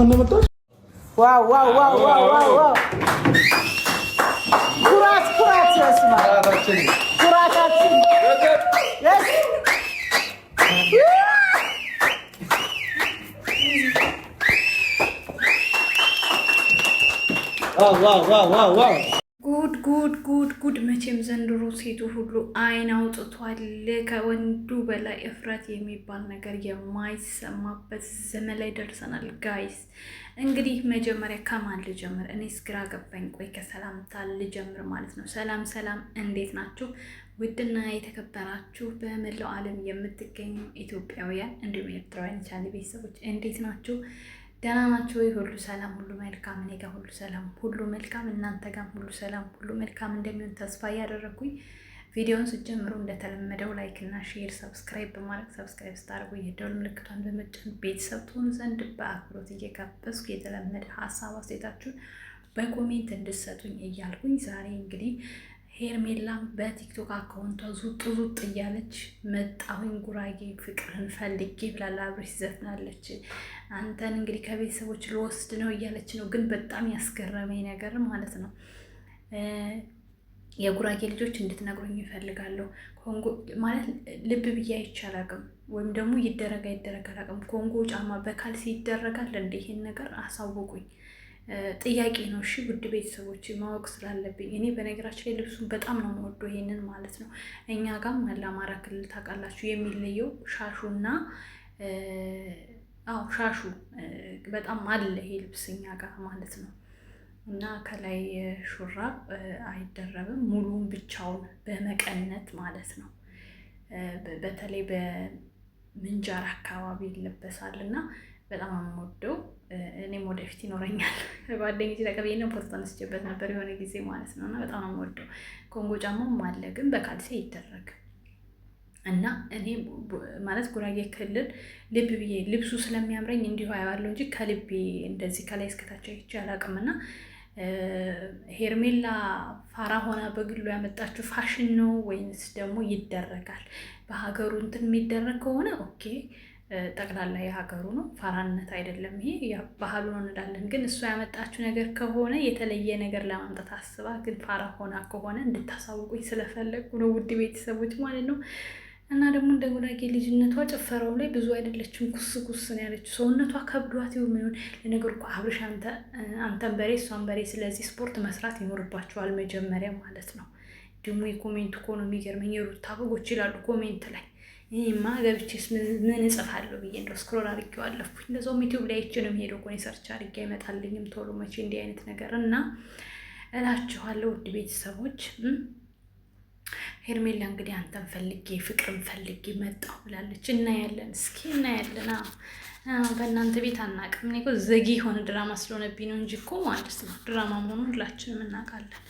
ማን ነው መጣው? ዋው ዋው ዋው ዋው ዋው ኩራት ኩራት ያስማ ኩራታችን yes ዋው ዋው ዋው ዋው ጉድ መቼም ዘንድሮ ሴቱ ሁሉ አይን አውጥቷል። ከወንዱ በላይ እፍረት የሚባል ነገር የማይሰማበት ዘመን ላይ ደርሰናል ጋይስ። እንግዲህ መጀመሪያ ከማን ልጀምር? እኔስ ግራ ገባኝ። ቆይ ከሰላምታ ልጀምር ማለት ነው። ሰላም እንዴት ናችሁ? ውድና የተከበራችሁ በመላው ዓለም የምትገኙ ኢትዮጵያውያን እንዲሁም ኤርትራውያን ቻናል ቤተሰቦች እንዴት ናችሁ? ደህና ናችሁ ወይ? ሁሉ ሰላም፣ ሁሉ መልካም። እኔ ጋር ሁሉ ሰላም፣ ሁሉ መልካም። እናንተ ጋር ሁሉ ሰላም፣ ሁሉ መልካም እንደሚሆን ተስፋ እያደረኩኝ ቪዲዮውን ስትጀምሩ እንደተለመደው ላይክ እና ሼር፣ ሰብስክራይብ በማድረግ ሰብስክራይብ ስታደርጉ የደወል ምልክቷን በመጫን ቤተሰብ ትሆኑ ዘንድ በአክብሮት እየጋበዝኩ የተለመደ ሀሳብ አስተያየታችሁን በኮሜንት እንድትሰጡኝ እያልኩኝ ዛሬ እንግዲህ ሄርሜላ በቲክቶክ አካውንቷ ዙጥ እያለች መጣሁኝ ጉራጌ ፍቅርን ፈልጌ ብላላ አብሬሽ ዘፍናለች። አንተን እንግዲህ ከቤተሰቦች ልወስድ ነው እያለች ነው። ግን በጣም ያስገረመኝ ነገር ማለት ነው የጉራጌ ልጆች እንድትነግሩኝ ይፈልጋለሁ። ኮንጎ ማለት ልብ ብዬ አይቻላቅም ወይም ደግሞ ይደረግ አላቅም። ኮንጎ ጫማ በካልሲ ይደረጋል እንደ ይሄን ነገር አሳውቁኝ። ጥያቄ ነው። እሺ ውድ ቤተሰቦች ማወቅ ስላለብኝ እኔ በነገራችን ላይ ልብሱን በጣም ነው የምወደው ይሄንን ማለት ነው። እኛ ጋርም አለ አማራ ክልል ታውቃላችሁ፣ የሚለየው ሻሹና ሻሹ በጣም አለ ይሄ ልብስ እኛ ጋር ማለት ነው። እና ከላይ ሹራብ አይደረብም፣ ሙሉን ብቻውን በመቀነት ማለት ነው። በተለይ በምንጃር አካባቢ ይለበሳል እና በጣም የምወደው እኔም ወደፊት ይኖረኛል። ጓደኞቼ ተቀብዬ ነው ፎቶ ተነስቼበት ነበር የሆነ ጊዜ ማለት ነው። እና በጣም የምወደው ኮንጎ ጫማም አለ ግን በካልሲ ይደረግ እና እኔ ማለት ጉራጌ ክልል ልብ ብዬ ልብሱ ስለሚያምረኝ እንዲሁ አየዋለሁ እንጂ ከልቤ እንደዚህ ከላይ እስከታች አይቼ አላውቅም። እና ሄርሜላ ፋራ ሆና በግሉ ያመጣችው ፋሽን ነው ወይንስ ደግሞ ይደረጋል? በሀገሩ እንትን የሚደረግ ከሆነ ኦኬ ጠቅላላ የሀገሩ ነው፣ ፋራነት አይደለም። ይሄ ባህሉ ነው እንላለን። ግን እሷ ያመጣችው ነገር ከሆነ የተለየ ነገር ለማምጣት አስባ ግን ፋራ ሆና ከሆነ እንድታሳውቁኝ ስለፈለጉ ነው ውድ ቤተሰቦች ማለት ነው። እና ደግሞ እንደ ጉራጌ ልጅነቷ ጭፈራው ላይ ብዙ አይደለችም፣ ኩስ ነው ያለችው። ሰውነቷ ከብዷት ይሁን ምን ይሁን። ለነገሩ እኮ አብርሽ አንተን በሬ እሷን በሬ። ስለዚህ ስፖርት መስራት ይኖርባቸዋል መጀመሪያ ማለት ነው። ደግሞ የኮሜንቱ እኮ ነው የሚገርመኝ። የሩታ በጎች ይላሉ ኮሜንት ላይ። ይህማ ገብቼስ ምን እጽፋለሁ ብዬ እንደው ስክሮል አድርጌው አለፍኩኝ። እንደዛውም ዩቲዩብ ላይ አይችንም ሄዶ እኮ ሰርች አድርጌ አይመጣልኝም ቶሎ መቼ እንዲህ አይነት ነገር እና እላችኋለሁ ውድ ቤተሰቦች። ሄርሜላ እንግዲህ አንተን ፈልጌ ፍቅርን ፈልጌ መጣሁ ብላለች። እናያለን፣ እስኪ እናያለን። በእናንተ ቤት አናውቅም። እኔ እኮ ዘጊ የሆነ ድራማ ስለሆነብኝ ነው እንጂ እኮ ማለት ነው ድራማ መሆኑን ሁላችንም እናውቃለን።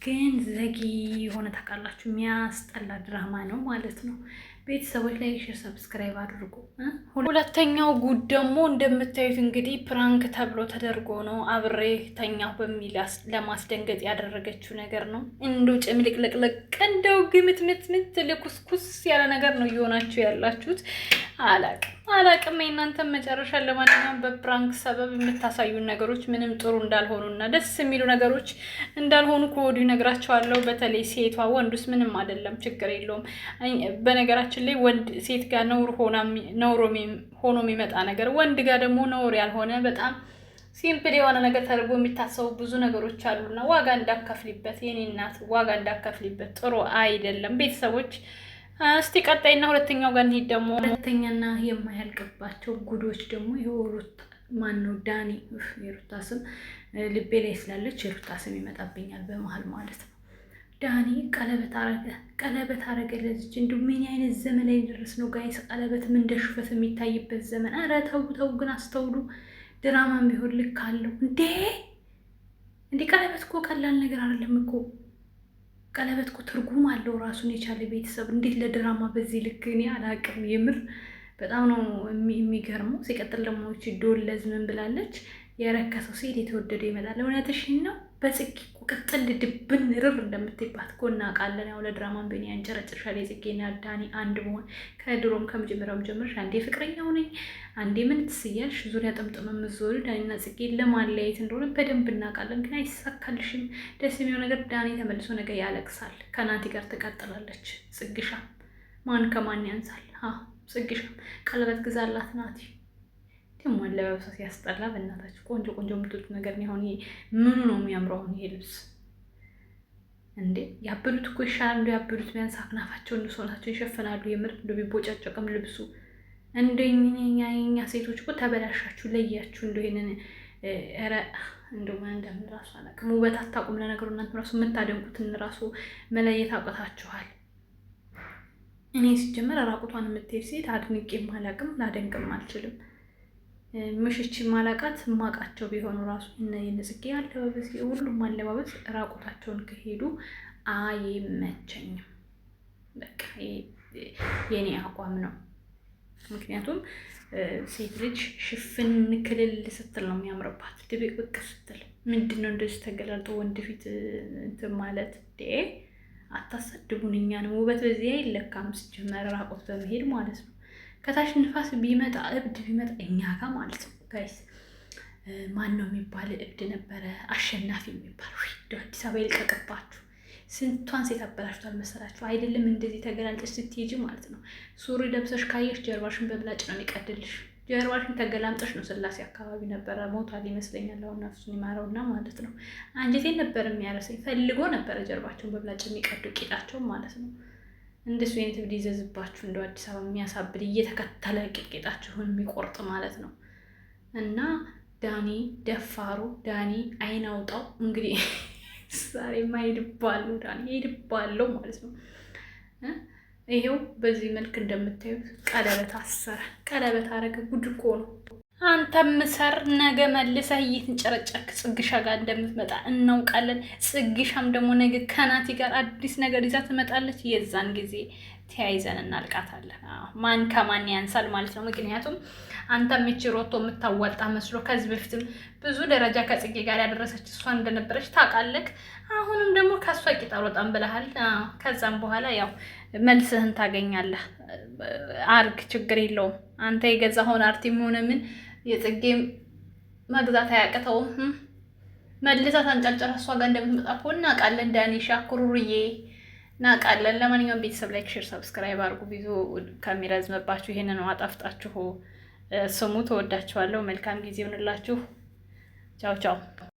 ግን ዘጊ የሆነ ታውቃላችሁ፣ የሚያስጠላ ድራማ ነው ማለት ነው። ቤተሰቦች ላይ ሼር ሰብስክራይብ አድርጉ። ሁለተኛው ጉድ ደግሞ እንደምታዩት እንግዲህ ፕራንክ ተብሎ ተደርጎ ነው አብሬ ተኛሁ በሚል ለማስደንገጥ ያደረገችው ነገር ነው። እንደው ጭምልቅልቅልቅ እንደው ግምትምትምት ልኩስኩስ ያለ ነገር ነው እየሆናችሁ ያላችሁት። አላቅም የእናንተን መጨረሻ። ለማንኛውም በፕራንክ ሰበብ የምታሳዩን ነገሮች ምንም ጥሩ እንዳልሆኑና ደስ የሚሉ ነገሮች እንዳልሆኑ ከወዲሁ ነግራቸዋለሁ። በተለይ ሴቷ፣ ወንዱስ ምንም አይደለም፣ ችግር የለውም። በነገራችን ላይ ወንድ ሴት ጋር ነውር ሆኖ የሚመጣ ነገር፣ ወንድ ጋር ደግሞ ነውር ያልሆነ በጣም ሲምፕል የሆነ ነገር ተደርጎ የሚታሰቡ ብዙ ነገሮች አሉና ዋጋ እንዳከፍሊበት የኔ እናት፣ ዋጋ እንዳከፍሊበት ጥሩ አይደለም። ቤተሰቦች እስቲ ቀጣይና ሁለተኛው ጋር እንሂድ። ደግሞ ሁለተኛና የማያልቅባቸው ጉዶች ደግሞ የሩታ ማነው ዳኒ፣ የሩታ ስም ልቤ ላይ ስላለች የሩታ ስም ይመጣብኛል በመሀል ማለት ነው። ዳኒ ቀለበት አረገ ለዚች። እንዲሁ ምን አይነት ዘመን ላይ ደረስ ነው ጋይስ? ቀለበትም እንደ ሹፈት የሚታይበት ዘመን። ኧረ ተው ግን አስተውሉ። ድራማም ቢሆን ልክ አለው እንዴ! ቀለበት እኮ ቀላል ነገር አይደለም እኮ። ቀለበት እኮ ትርጉም አለው ራሱን የቻለ ቤተሰብ። እንዴት ለድራማ በዚህ ልክ? እኔ አላቅም። የምር በጣም ነው የሚገርመው። ሲቀጥል ደግሞ ዶለዝ ምን ብላለች? የረከሰው ሴት የተወደደ ይመጣል። እውነትሽን ነው። በጽጌ ቅጥል ድብን ርር እንደምትይባት እኮ እናውቃለን። ያው ለድራማን ቤን ያንጨረጭርሻል። የጽጌና ዳኒ አንድ መሆን ከድሮም ከመጀመሪያውም ጀምረሽ አንዴ ፍቅረኛው ነኝ አንዴ ምን ትስያልሽ ዙሪያ ጥምጥም የምትዞሪ ዳኒና ጽጌ ለማለያየት እንደሆነ በደንብ እናውቃለን። ግን አይሳካልሽም። ደስ የሚለው ነገር ዳኒ ተመልሶ ነገር ያለቅሳል። ከናቲ ጋር ትቀጥላለች። ጽግሻ ማን ከማን ያንሳል? ጽግሻ ቀለበት ግዛላት ናቲ። ደግሞ አለባበሷ ሲያስጠላ በእናታችሁ። ቆንጆ ቆንጆ የምትሉት ነገር ነው። አሁን ምኑ ነው የሚያምረው? አሁን ይሄ ልብስ እንዴ ያበሉት እኮ ይሻላል። እንደ ያበሉት ቢያንስ አክናፋቸው እንደ ሰውነታቸው ይሸፍናሉ። የምር እንደ ቢቦጫጨቅም ልብሱ እንደኛ ሴቶች እኮ ተበላሻችሁ፣ ለያችሁ። እንደ ይሄንን ኧረ እንደው ማን እንደምን ራሱ አላውቅም። ውበት አታውቁም። ለነገሩ እናንተ ራሱ የምታደንቁትን ራሱ መለየት አውቀታችኋል። እኔ ሲጀመር ራቁቷን የምትሄድ ሴት አድንቄም አላውቅም፣ ላደንቅም አልችልም። ምሽች ማላቃት ማቃቸው ቢሆኑ ራሱ የጽጌ አለባበስ ሁሉም አለባበስ ራቁታቸውን ከሄዱ አይመቸኝም። በቃ የኔ አቋም ነው። ምክንያቱም ሴት ልጅ ሽፍን ክልል ስትል ነው የሚያምርባት። ድብቅ ብቅ ስትል ምንድን ነው እንደዚህ ተገላልጦ ወንድ ፊት እንትን ማለት? አታሳድቡን እኛንም። ውበት በዚህ አይለካም ሲጀመር ራቁት በመሄድ ማለት ነው። ከታች ንፋስ ቢመጣ እብድ ቢመጣ እኛ ጋር ማለት ነው ጋይስ። ማን ነው የሚባል እብድ ነበረ? አሸናፊ የሚባል አዲስ አበባ ይልቀቅባችሁ። ስንቷን ሴት አበላሽቷል መሰላችሁ? አይደለም እንደዚህ ተገላልጠሽ ስትሄጂ ማለት ነው። ሱሪ ለብሰሽ ካየሽ ጀርባሽን በምላጭ ነው የሚቀድልሽ። ጀርባሽን ተገላምጠሽ ነው። ስላሴ አካባቢ ነበረ፣ ሞቷል ይመስለኛል። አሁን ነፍሱን ይማረውና ማለት ነው። አንጀቴን ነበር የሚያረሰኝ። ፈልጎ ነበረ ጀርባቸውን በምላጭ የሚቀዱ ቂጣቸውን ማለት ነው። እንደሱ አይነት እብድ ይዘዝባችሁ። እንደው አዲስ አበባ የሚያሳብድ እየተከተለ ቂጣችሁን የሚቆርጥ ማለት ነው። እና ዳኒ ደፋሩ፣ ዳኒ አይን አውጣው። እንግዲህ ዛሬማ ሄድባለሁ፣ ዳኒ ሄድባለሁ ማለት ነው። ይሄው በዚህ መልክ እንደምታዩት ቀለበት አሰረ፣ ቀለበት አረገ። ጉድ እኮ ነው። አንተም ምሰር ነገ መልሰህ እየተንጨረጨርክ ጽግሻ ጋር እንደምትመጣ እናውቃለን። ጽግሻም ደግሞ ነገ ከናቲ ጋር አዲስ ነገር ይዛ ትመጣለች። የዛን ጊዜ ተያይዘን እናልቃታለን። ማን ከማን ያንሳል ማለት ነው። ምክንያቱም አንተም ይቺ ሮቶ የምታዋጣ መስሎ ከዚህ በፊትም ብዙ ደረጃ ከጽጌ ጋር ያደረሰች እሷ እንደነበረች ታውቃለህ። አሁንም ደግሞ ከእሷ ቂጥ አልወጣም ብለሃል። ከዛም በኋላ ያው መልስህን ታገኛለህ። አርግ፣ ችግር የለውም። አንተ የገዛኸውን አርቲም ሆነ ምን የጽጌ መግዛት አያቅተውም። መልሳት አንጫጫራ እሷ ጋር እንደምትመጣ እኮ እናውቃለን። ዳኒሻ ኩሩሩዬ እናውቃለን። ለማንኛውም ቤተሰብ ላይክ፣ ሼር፣ ሰብስክራይብ አድርጉ። ቪዲዮ ከሚረዝምባችሁ ይሄንን አጣፍጣችሁ ስሙ። ተወዳችኋለሁ። መልካም ጊዜ ይሁንላችሁ። ቻው ቻው።